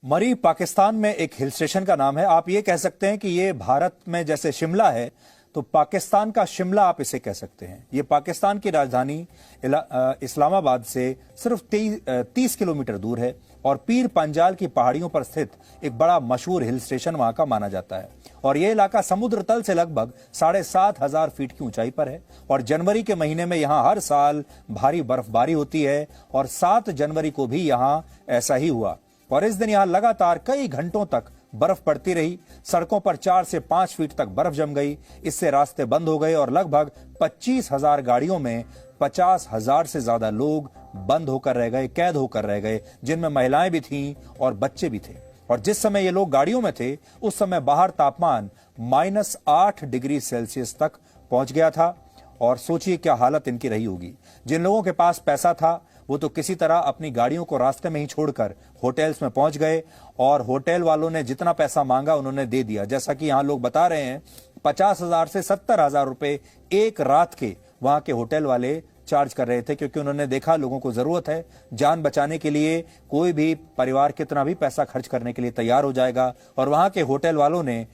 मरी पाकिस्तान में एक हिल स्टेशन का नाम है। आप ये कह सकते हैं कि ये भारत में जैसे शिमला है तो पाकिस्तान का शिमला आप इसे कह सकते हैं। ये पाकिस्तान की राजधानी इस्लामाबाद से सिर्फ 30 किलोमीटर दूर है और पीर पंजाल की पहाड़ियों पर स्थित एक बड़ा मशहूर हिल स्टेशन वहां का माना जाता है। और यह इलाका समुद्र तल से लगभग 7,500 फीट की ऊंचाई पर है और जनवरी के महीने में यहां हर साल भारी बर्फबारी होती है और 7 जनवरी को भी यहां ऐसा ही हुआ और इस दिन यहां लगातार कई घंटों तक बर्फ पड़ती रही। सड़कों पर 4 से 5 फीट तक बर्फ जम गई। इससे रास्ते बंद हो गए और लगभग 25,000 गाड़ियों में 50,000 से ज्यादा लोग बंद होकर रह गए, कैद होकर रह गए, जिनमें महिलाएं भी थीं और बच्चे भी थे। और जिस समय ये लोग गाड़ियों में थे उस समय बाहर तापमान -8 डिग्री सेल्सियस तक पहुंच गया था। और सोचिए क्या हालत इनकी रही होगी। जिन लोगों के पास पैसा था वो तो किसी तरह अपनी गाड़ियों को रास्ते में ही छोड़कर होटल्स में पहुंच गए और होटल वालों ने जितना पैसा मांगा उन्होंने दे दिया। जैसा कि यहां लोग बता रहे हैं 50,000 से 70,000 रुपए एक रात के वहां के होटल वाले चार्ज कर रहे थे, क्योंकि उन्होंने देखा लोगों को जरूरत है। जान बचाने के लिए कोई भी परिवार कितना भी पैसा खर्च करने के लिए तैयार हो जाएगा। और वहां के होटल वालों ने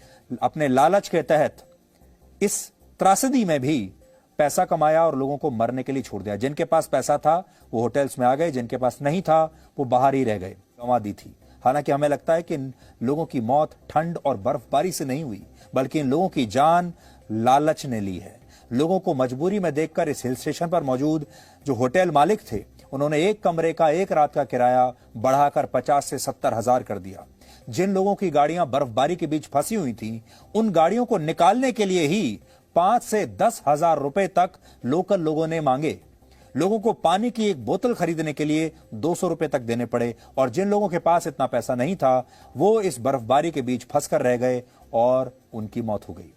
अपने लालच के तहत इस त्रासदी में भी पैसा कमाया और लोगों को मरने के लिए छोड़ दिया। जिनके पास पैसा था वो होटल्स में आ गए, जिनके पास नहीं था वो बाहर ही रह गए, गंवा दी थी। हालांकि हमें लगता है कि इन लोगों की मौत ठंड और बर्फबारी से नहीं हुई, बल्कि इन लोगों की जान लालच ने ली है। लोगों को मजबूरी में देखकर इस हिल स्टेशन पर मौजूद जो होटल मालिक थे उन्होंने एक कमरे का एक रात का किराया बढ़ाकर 50 से 70,000 कर दिया। जिन लोगों की गाड़ियां बर्फबारी के बीच फंसी हुई थी उन गाड़ियों को निकालने के लिए ही 5 से 10,000 रुपए तक लोकल लोगों ने मांगे। लोगों को पानी की एक बोतल खरीदने के लिए 200 रुपए तक देने पड़े और जिन लोगों के पास इतना पैसा नहीं था वो इस बर्फबारी के बीच फंसकर रह गए और उनकी मौत हो गई।